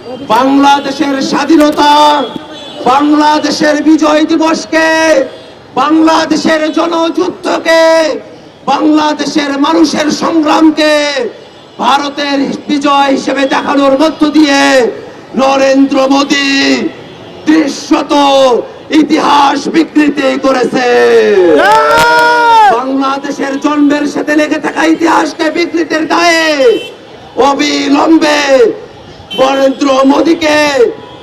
বাংলাদেশের স্বাধীনতা, বাংলাদেশের বিজয় দিবসকে, বাংলাদেশের জনযুদ্ধকে, বাংলাদেশের মানুষের সংগ্রামকে ভারতের বিজয় হিসেবে দেখানোর মধ্য দিয়ে নরেন্দ্র মোদী দৃশ্যত ইতিহাস বিকৃতি করেছে। বাংলাদেশের জন্মের সাথে লেগে থাকা ইতিহাসকে বিকৃতির দায়ে অবিলম্বে নরেন্দ্র মোদীকে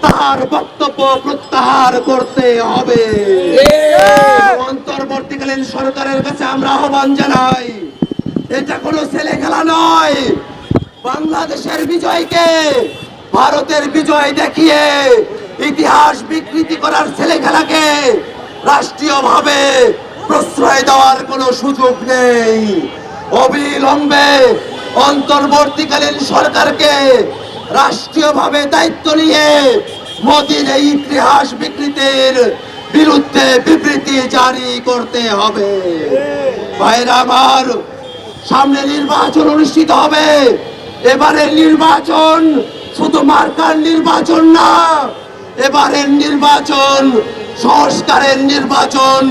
তার বক্তব্য প্রত্যাহার করতে হবে। অন্তর্বর্তীকালীন সরকারের কাছে আমরা আহ্বান জানাই, এটা কোনো ছেলে খেলা নয়। বাংলাদেশের বিজয়কে ভারতের বিজয় দেখিয়ে ইতিহাস বিকৃতি করার ছেলে খেলাকে রাষ্ট্রীয়ভাবে প্রশ্রয় দেওয়ার কোনো সুযোগ নেই। অবিলম্বে অন্তর্বর্তীকালীন সরকারকে রাষ্ট্রীয়ভাবে দায়িত্ব নিয়ে মোদীর এই ইতিহাস বিকৃতির বিরুদ্ধে বিবৃতি জারি করতে হবে। ভাইরা আমার, সামনে নির্বাচন অনুষ্ঠিত হবে। এবারের নির্বাচন শুধু মার্কার নির্বাচন না, এবারের নির্বাচন সংস্কারের নির্বাচন।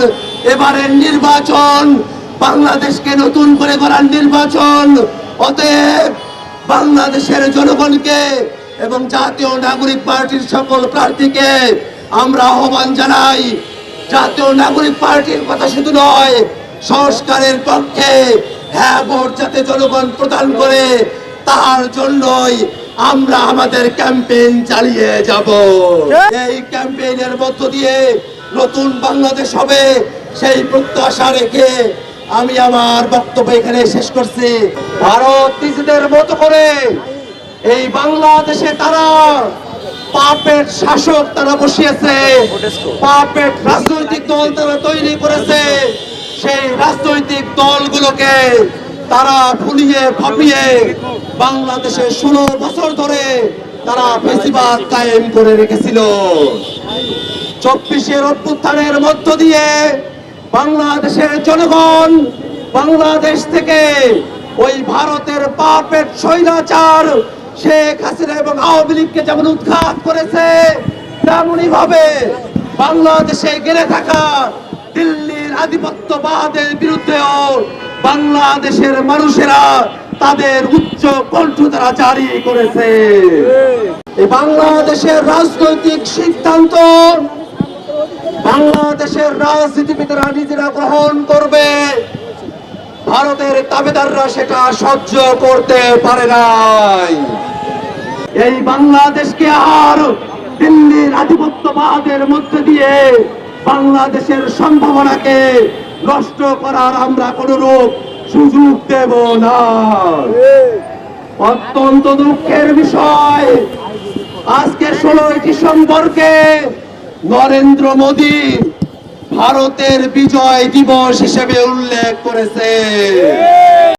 এবারের নির্বাচন বাংলাদেশকে নতুন করে গড়ার নির্বাচন। অতএব বাংলাদেশের জনগণকে এবং জাতীয় নাগরিক পার্টির সকল প্রার্থীকে আমরা আহ্বান জানাই, জাতীয় নাগরিক পার্টির কথা শুধু নয়, সংস্কারের পক্ষে হ্যাঁ ভোট যাতে জনগণ প্রদান করে তার জন্যই আমরা আমাদের ক্যাম্পেইন চালিয়ে যাব। এই ক্যাম্পেইনের মধ্য দিয়ে নতুন বাংলাদেশ হবে, সেই প্রত্যাশা রেখে আমি আমার বক্তব্য এখানে শেষ করছি। ভারত নিজেদের মতো করে এই বাংলাদেশে তারা পাপেট শাসক তারা বসিয়েছে, পাপেট রাজনৈতিক দল তারা তৈরি করেছে। সেই রাজনৈতিক দলগুলোকে তারা ফুলিয়ে ফাঁপিয়ে বাংলাদেশে 16 বছর ধরে তারা ফেসিবাদ কায়েম করে রেখেছিল। 24-এর অভ্যুত্থানের মধ্য দিয়ে বাংলাদেশের জনগণ বাংলাদেশ থেকে ওই ভারতের পাপেট স্বৈরাচার শেখ হাসিনা এবং আওয়ামী লীগকে যেমন উৎখাত করেছে, তেমনি ভাবে বাংলাদেশে গেড়ে থাকা দিল্লির আধিপত্যবাদের বিরুদ্ধেও বাংলাদেশের মানুষেরা তাদের উচ্চ কণ্ঠ তারা জারি করেছে। এই বাংলাদেশের রাজনৈতিক সিদ্ধান্ত বাংলাদেশের রাজনীতিবিদরা নিজেরা গ্রহণ করবে, ভারতের দাবিদাররা সেটা সহ্য করতে পারে নাই। এই বাংলাদেশকে আর দিল্লির আধিপত্যবাদের মধ্যে দিয়ে বাংলাদেশের সম্ভাবনাকে নষ্ট করার আমরা কোনরূপ সুযোগ দেব না। অত্যন্ত দুঃখের বিষয়, আজকে 16 ডিসেম্বরকে নরেন্দ্র মোদী ভারতের বিজয় দিবস হিসেবে উল্লেখ করেছে।